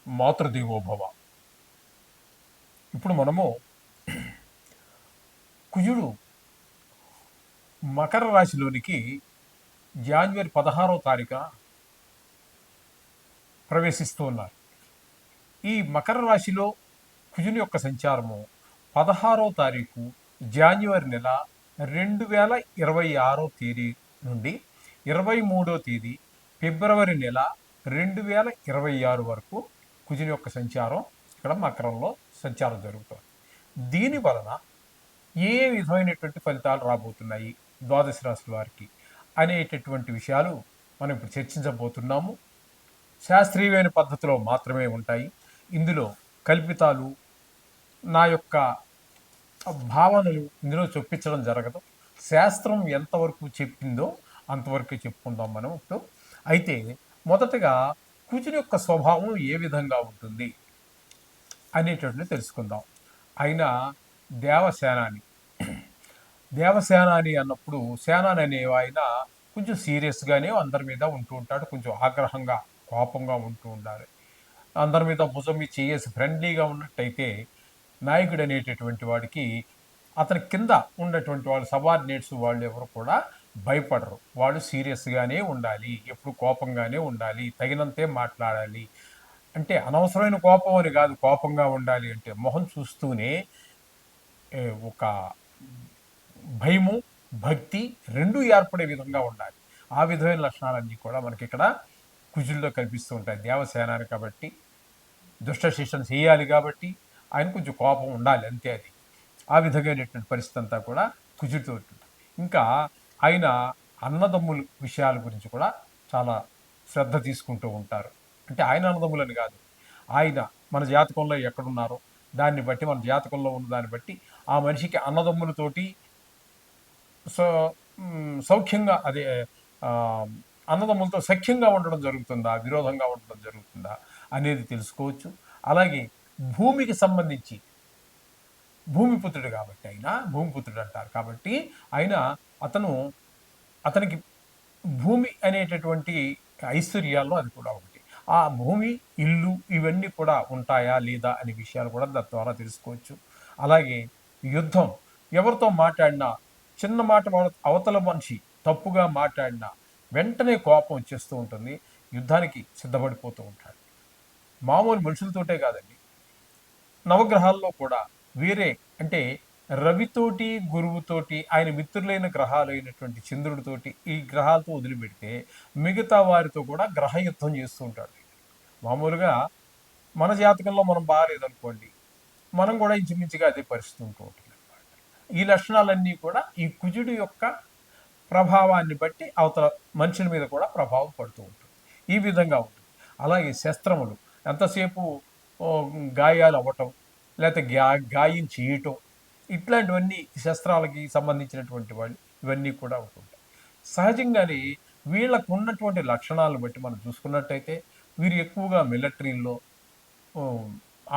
మాతృదేవోభవ. ఇప్పుడు మనము కుజుడు మకర రాశిలోనికి జనవరి 16వ తారీఖున ప్రవేశిస్తూ ఉన్నారు. ఈ మకర రాశిలో కుజుని యొక్క సంచారము 16వ తారీఖు జనవరి నెల 2026 తేదీ నుండి 23వ తేదీ ఫిబ్రవరి నెల 2026 వరకు కుజుని యొక్క సంచారం ఇక్కడ మకరంలో సంచారం జరుగుతుంది. దీని వలన ఏ విధమైనటువంటి ఫలితాలు రాబోతున్నాయి ద్వాదశ రాశుల వారికి అనేటటువంటి విషయాలు మనం ఇప్పుడు చర్చించబోతున్నాము. శాస్త్రీయమైన పద్ధతిలో మాత్రమే ఉంటాయి. ఇందులో కల్పితాలు, నా యొక్క భావనలు ఇందులో చొప్పించడం జరగదు. శాస్త్రం ఎంతవరకు చెప్పిందో అంతవరకు చెప్పుకుందాం మనం ఇప్పుడు. అయితే మొదటగా కుజుని యొక్క స్వభావం ఏ విధంగా ఉంటుంది అనేటటువంటిది తెలుసుకుందాం. ఆయన దేవసేనాని. దేవసేనాని అన్నప్పుడు సేనాని అనే ఆయన కొంచెం సీరియస్గానే అందరి మీద ఉంటూ ఉంటాడు. కొంచెం ఆగ్రహంగా, కోపంగా ఉంటూ ఉండాలి. అందరి మీద భుజం మీద చేసి ఫ్రెండ్లీగా ఉన్నట్టయితే నాయకుడు అనేటటువంటి వాడికి అతని కింద ఉన్నటువంటి వాళ్ళు సబార్డినేట్స్ వాళ్ళు ఎవరు కూడా భయపడరు. వాళ్ళు సీరియస్గానే ఉండాలి, ఎప్పుడు కోపంగానే ఉండాలి, తగినంతే మాట్లాడాలి. అంటే అనవసరమైన కోపం అని కాదు, కోపంగా ఉండాలి అంటే మొహం చూస్తూనే ఒక భయము, భక్తి రెండూ ఏర్పడే విధంగా ఉండాలి. ఆ విధమైన లక్షణాలన్నీ కూడా మనకి ఇక్కడ కుజుల్లో కనిపిస్తూ ఉంటాయి. దేవసేనాని కాబట్టి, దుష్ట శిక్షణ చేయాలి కాబట్టి ఆయన కొంచెం కోపం ఉండాలి, అంతే. అది ఆ విధమైనటువంటి పరిస్థితి అంతా కూడా కుజుడితో ఉంటుంది. ఇంకా ఆయన అన్నదమ్ముల విషయాల గురించి కూడా చాలా శ్రద్ధ తీసుకుంటూ ఉంటారు. అంటే ఆయన అన్నదమ్ములని కాదు, ఆయన మన జాతకంలో ఎక్కడున్నారో దాన్ని బట్టి, మన జాతకంలో ఉన్న దాన్ని బట్టి ఆ మనిషికి అన్నదమ్ములతోటి సౌఖ్యంగా, అదే అన్నదమ్ములతో సఖ్యంగా ఉండడం జరుగుతుందా, విరోధంగా ఉండడం జరుగుతుందా అనేది తెలుసుకోవచ్చు. అలాగే భూమికి సంబంధించి, భూమిపుత్రుడు కాబట్టి ఆయన భూమిపుత్రుడు అంటారు కాబట్టి ఆయన అతనికి భూమి అనేటటువంటి ఐశ్వర్యాల్లో అది కూడా ఒకటి. ఆ భూమి, ఇల్లు ఇవన్నీ కూడా ఉంటాయా లేదా అనే విషయాలు కూడా దాని ద్వారా తెలుసుకోవచ్చు. అలాగే యుద్ధం, ఎవరితో మాట్లాడినా చిన్న మాట అవతల మనిషి తప్పుగా మాట్లాడినా వెంటనే కోపం వచ్చేస్తూ ఉంటుంది, యుద్ధానికి సిద్ధపడిపోతూ ఉంటాడు. మామూలు మనుషులతోటే కాదండి, నవగ్రహాల్లో కూడా వేరే, అంటే రవితోటి, గురువుతోటి, ఆయన మిత్రులైన గ్రహాలు అయినటువంటి చంద్రుడితోటి, ఈ గ్రహాలతో వదిలిపెడితే మిగతా వారితో కూడా గ్రహ యుద్ధం చేస్తూ ఉంటాడు. మామూలుగా మన జాతకంలో మనం బాగాలేదనుకోండి, మనం కూడా ఇంచుమించుగా అదే పరిస్థితి ఉంటూ ఉంటుంది అనమాట. ఈ లక్షణాలన్నీ కూడా ఈ కుజుడి యొక్క ప్రభావాన్ని బట్టి అవతల మనుషుల మీద కూడా ప్రభావం పడుతూ ఉంటుంది. ఈ విధంగా ఉంటుంది. అలాగే శస్త్రములు, ఎంతసేపు గాయాలు అవ్వటం, లేకపోతే గాయం చేయటం, ఇట్లాంటివన్నీ శస్త్రాలకి సంబంధించినటువంటి వాళ్ళు ఇవన్నీ కూడా ఉంటుంటాయి. సహజంగానే వీళ్ళకు ఉన్నటువంటి లక్షణాలను బట్టి మనం చూసుకున్నట్టయితే వీరు ఎక్కువగా మిలిటరీలో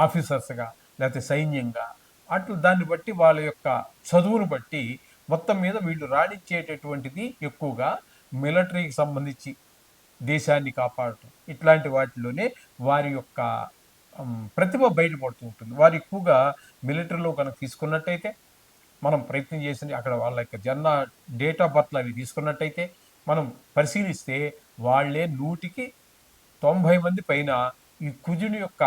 ఆఫీసర్స్గా, లేకపోతే సైన్యంగా, అట్లు దాన్ని బట్టి వాళ్ళ యొక్క చదువును బట్టి మొత్తం మీద వీళ్ళు రాణించేటటువంటిది ఎక్కువగా మిలిటరీకి సంబంధించి దేశాన్ని కాపాడటం, ఇట్లాంటి వాటిలోనే వారి యొక్క ప్రతిభ బయటపడుతూ ఉంటుంది. వారు ఎక్కువగా మిలిటరీలో కనుక తీసుకున్నట్టయితే, మనం ప్రయత్నం చేసి అక్కడ వాళ్ళ యొక్క డేట్ ఆఫ్ బర్త్లు అవి తీసుకున్నట్టయితే మనం పరిశీలిస్తే వాళ్ళే 100కి 90 మంది పైన ఈ కుజుని యొక్క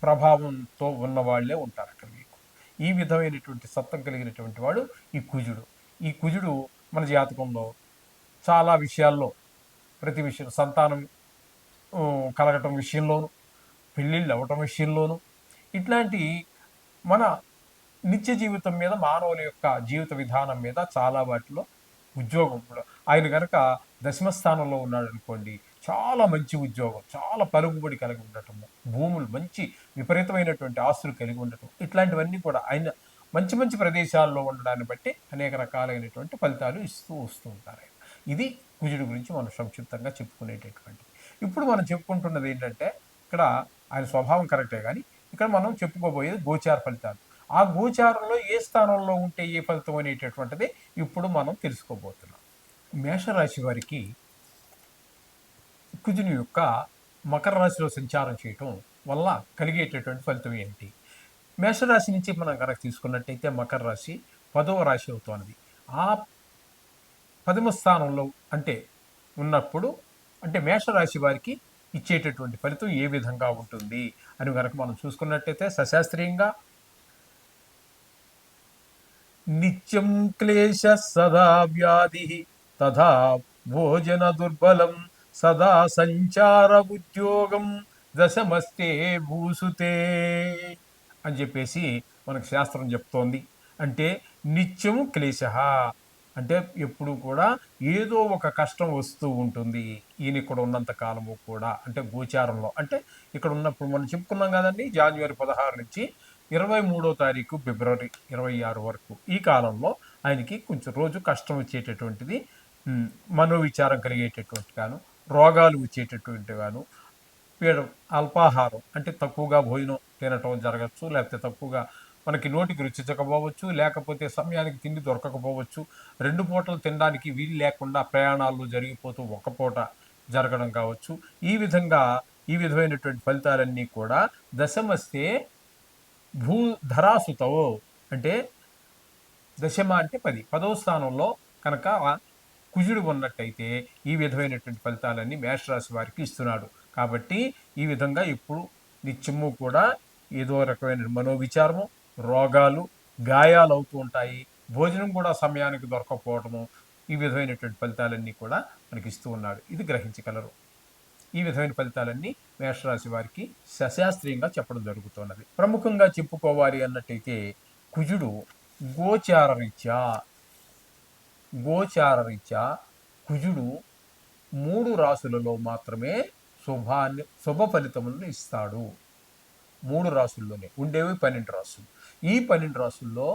ప్రభావంతో ఉన్న వాళ్ళే ఉంటారు అక్కడ మీకు. ఈ విధమైనటువంటి సత్వం కలిగినటువంటి వాడు ఈ కుజుడు. ఈ కుజుడు మన జాతకంలో చాలా విషయాల్లో, ప్రతి విషయం, సంతానం కలగటం విషయంలోనూ, పెళ్ళిళ్ళు అవ్వటం విషయంలోనూ, ఇట్లాంటి మన నిత్య జీవితం మీద, మానవుల యొక్క జీవిత విధానం మీద చాలా వాటిలో, ఉద్యోగం కూడా ఆయన కనుక దశమ స్థానంలో ఉన్నాడు అనుకోండి, చాలా మంచి ఉద్యోగం, చాలా పలుకుబడి కలిగి ఉండటము, భూములు, మంచి విపరీతమైనటువంటి ఆస్తులు కలిగి ఉండటం, ఇట్లాంటివన్నీ కూడా ఆయన మంచి మంచి ప్రదేశాల్లో ఉండడాన్ని బట్టి అనేక రకాలైనటువంటి ఫలితాలు ఇస్తూ వస్తూ ఉంటారు. ఇది కుజుడి గురించి మనం సంక్షిప్తంగా చెప్పుకునేటటువంటిది. ఇప్పుడు మనం చెప్పుకుంటున్నది ఏంటంటే, ఇక్కడ ఆయన స్వభావం కరెక్టే, కానీ ఇక్కడ మనం చెప్పుకోబోయేది గోచార ఫలితాలు. ఆ గోచారంలో ఏ స్థానంలో ఉంటే ఏ ఫలితం అనేటటువంటిది ఇప్పుడు మనం తెలుసుకోబోతున్నాం. మేషరాశి వారికి కుజుని యొక్క మకర రాశిలో సంచారం చేయటం వల్ల కలిగేటటువంటి ఫలితం ఏంటి? మేషరాశి నుంచి మనం కనుక తీసుకున్నట్టయితే మకర రాశి 10వ రాశి అవుతున్నది. ఆ 10వ స్థానంలో అంటే ఉన్నప్పుడు అంటే మేషరాశి వారికి ఇచ్చేటటువంటి ఫలితం ఏ విధంగా ఉంటుంది అని గనక మనం చూసుకున్నట్టయితే సశాస్త్రీయంగా నిత్యం క్లేశ సదా వ్యాధి తథా భోజన దుర్బలం సదా సంచార ఉద్యోగం దశమస్తే భూసుతే అని చెప్పేసి మనకు శాస్త్రం చెప్తోంది. అంటే నిత్యం క్లేశ అంటే ఎప్పుడు కూడా ఏదో ఒక కష్టం వస్తూ ఉంటుంది. ఈయన ఇక్కడ ఉన్నంత కాలము కూడా అంటే గోచారంలో అంటే ఇక్కడ ఉన్నప్పుడు మనం చెప్పుకున్నాం కదండి, జనవరి 16 నుంచి 23వ తారీఖు ఫిబ్రవరి 26 వరకు ఈ కాలంలో ఆయనకి కొంచెం రోజు కష్టం వచ్చేటటువంటిది, మనోవిచారం కలిగేటటువంటి గాను, రోగాలు వచ్చేటటువంటి గాను, పీడ అల్పాహారం అంటే తక్కువగా భోజనం తినటం జరగచ్చు, లేకపోతే తక్కువగా మనకి నోటికి రుచించకపోవచ్చు, లేకపోతే సమయానికి తిండి దొరకకపోవచ్చు, 2 పూటలు తినడానికి వీలు లేకుండా ప్రయాణాలు జరిగిపోతూ ఒక్క పూట జరగడం కావచ్చు. ఈ విధంగా ఈ విధమైనటువంటి ఫలితాలన్నీ కూడా దశమస్తే భూధరాసుతో అంటే దశమ అంటే 10వ స్థానంలో కనుక కుజుడు ఉన్నట్టయితే ఈ విధమైనటువంటి ఫలితాలన్నీ మేషరాశి వారికి ఇస్తున్నాడు. కాబట్టి ఈ విధంగా ఇప్పుడు నిత్యము కూడా ఏదో రకమైన మనోవిచారము, రోగాలు, గాయాలు అవుతూ ఉంటాయి. భోజనం కూడా సమయానికి దొరకకపోవడము, ఈ విధమైనటువంటి ఫలితాలన్నీ కూడా మనకి ఇస్తూ ఉన్నాడు. ఇది గ్రహించగలరు. ఈ విధమైన ఫలితాలన్నీ మేషరాశి వారికి సశాస్త్రీయంగా చెప్పడం జరుగుతున్నది. ప్రముఖంగా చెప్పుకోవాలి అన్నట్టయితే కుజుడు గోచారరీత్యా గోచారరీత్యా కుజుడు 3 రాశులలో మాత్రమే శుభ ఫలితములను ఇస్తాడు. 3 రాశుల్లోనే ఉండేవి 12 రాశులు. ఈ 12 రాశుల్లో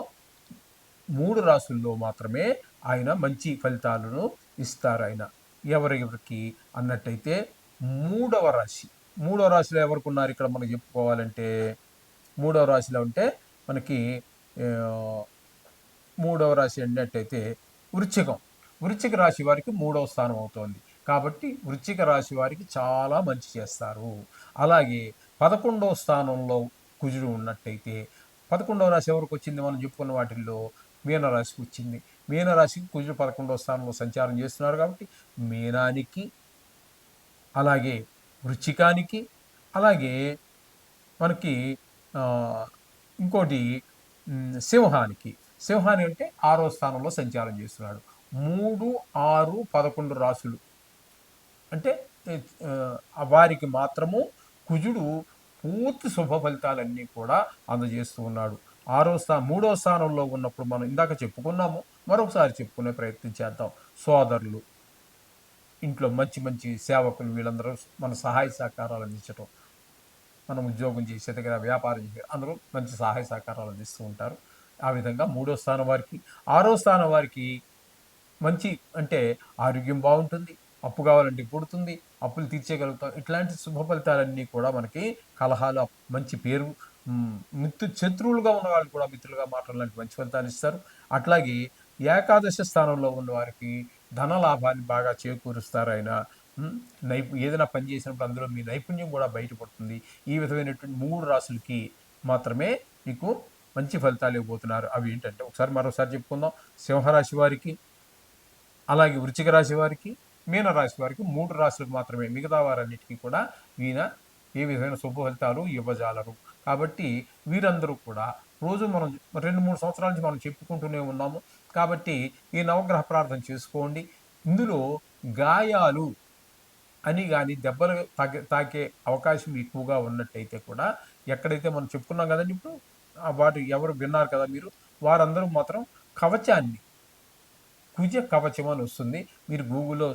3 రాశుల్లో మాత్రమే ఆయన మంచి ఫలితాలను ఇస్తారు. ఆయన ఎవరెవరికి అన్నట్టయితే 3వ రాశి, 3వ రాశిలో ఎవరికి ఉన్నారు ఇక్కడ మనం చెప్పుకోవాలంటే, 3వ రాశిలో ఉంటే మనకి 3వ రాశి అన్నట్టయితే వృశ్చిక రాశి వారికి 3వ స్థానం అవుతోంది. కాబట్టి వృశ్చిక రాశి వారికి చాలా మంచి చేస్తారు. అలాగే 11వ స్థానంలో కుజుడు ఉన్నట్టయితే 11వ రాశి ఎవరికి వచ్చింది? మనం చెప్పుకున్న వాటిల్లో మీనరాశికి వచ్చింది. మీనరాశికి కుజుడు 11వ స్థానంలో సంచారం చేస్తున్నారు కాబట్టి మీనానికి, అలాగే వృశ్చికానికి, అలాగే మనకి ఇంకోటి సింహాని అంటే 6వ స్థానంలో సంచారం చేస్తున్నాడు. 3, 6, 11 రాశులు అంటే వారికి మాత్రము కుజుడు పూర్తి శుభ ఫలితాలన్నీ కూడా అందజేస్తూ ఉన్నాడు. 3వ స్థానంలో ఉన్నప్పుడు మనం ఇందాక చెప్పుకున్నాము, మరొకసారి చెప్పుకునే ప్రయత్నం చేద్దాం. సోదరులు, ఇంట్లో మంచి మంచి సేవకులు, వీళ్ళందరూ మన సహాయ సహకారాలు అందించడం, మనం ఉద్యోగం చేసే దగ్గర వ్యాపారం చేసే అందరూ మంచి సహాయ సహకారాలు అందిస్తూ ఉంటారు. ఆ విధంగా 3వ స్థానం వారికి, 6వ స్థానం వారికి మంచి అంటే ఆరోగ్యం బాగుంటుంది, అప్పు కావాలంటే పుడుతుంది, అప్పులు తీర్చేయగలుగుతాం. ఇట్లాంటి శుభ ఫలితాలన్నీ కూడా మనకి కలహాలు, మంచి పేరు, శత్రువులుగా ఉన్న వాళ్ళు కూడా మిత్రులుగా మారడం లాంటి మంచి ఫలితాలు ఇస్తారు. అట్లాగే ఏకాదశ స్థానంలో ఉన్న వారికి ధన లాభాన్ని బాగా చేకూరుస్తారు ఆయన. ఏదైనా పని చేసినప్పుడు అందులో మీ నైపుణ్యం కూడా బయటపడుతుంది. ఈ విధమైనటువంటి 3 రాశులకి మాత్రమే మీకు మంచి ఫలితాలు ఇవ్వబోతున్నారు. అవి ఏంటంటే మరోసారి చెప్పుకుందాం. సింహరాశి వారికి, అలాగే వృశ్చిక రాశి వారికి, మీనరాశి వారికి 3 రాశులకు మాత్రమే. మిగతా వారన్నిటికీ కూడా ఈయన ఏ విధమైన శుభ ఫలితాలు ఇవ్వజాలరు. కాబట్టి వీరందరూ కూడా రోజు మనం 2-3 సంవత్సరాల నుంచి మనం చెప్పుకుంటూనే ఉన్నాము. కాబట్టి ఈ నవగ్రహ ప్రార్థన చేసుకోండి. ఇందులో గాయాలు అని కానీ దెబ్బలు తాకే అవకాశం ఎక్కువగా ఉన్నట్టయితే కూడా, ఎక్కడైతే మనం చెప్పుకున్నాం కదండి ఇప్పుడు, వాటి ఎవరు విన్నారు కదా మీరు, వారందరూ మాత్రం కవచాన్ని, కుజ కవచం అని వస్తుంది, మీరు గూగుల్లో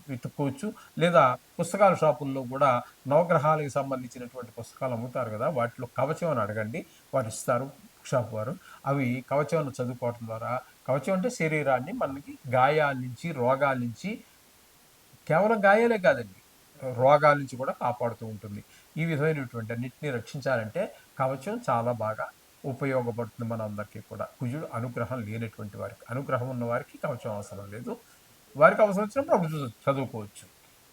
వెతుక్కోవచ్చు. లేదా పుస్తకాల షాపుల్లో కూడా నవగ్రహాలకు సంబంధించినటువంటి పుస్తకాలు అమ్ముతారు కదా, వాటిలో కవచం అని అడగండి, వారు ఇస్తారు షాప్ వారు. అవి కవచం చదువుకోవడం ద్వారా, కవచం అంటే శరీరాన్ని మనకి గాయాల నుంచి, రోగాల నుంచి, కేవలం గాయాలే కాదండి, రోగాల నుంచి కూడా కాపాడుతూ ఉంటుంది. ఈ విధమైనటువంటి అన్నింటినీ రక్షించాలంటే కవచం చాలా బాగా ఉపయోగపడుతుంది మన అందరికీ కూడా. కుజుడు అనుగ్రహం లేనటువంటి వారికి, అనుగ్రహం ఉన్న వారికి కవచం అవసరం లేదు. వారికి అవసరం వచ్చినప్పుడు అప్పుడు చదువుకోవచ్చు.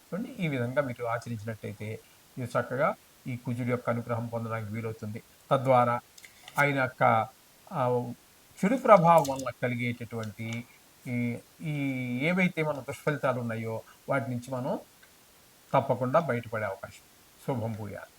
చూడండి, ఈ విధంగా మీరు ఆచరించినట్టయితే ఇది చక్కగా ఈ కుజుడి యొక్క అనుగ్రహం పొందడానికి వీలవుతుంది. తద్వారా ఆయన యొక్క ఆ, చెడు ప్రభావం వల్ల కలిగేటటువంటి ఈ ఈ ఏవైతే మన దుష్ఫలితాలు ఉన్నాయో వాటి నుంచి మనం తప్పకుండా బయటపడే అవకాశం. శుభం భూయాలు.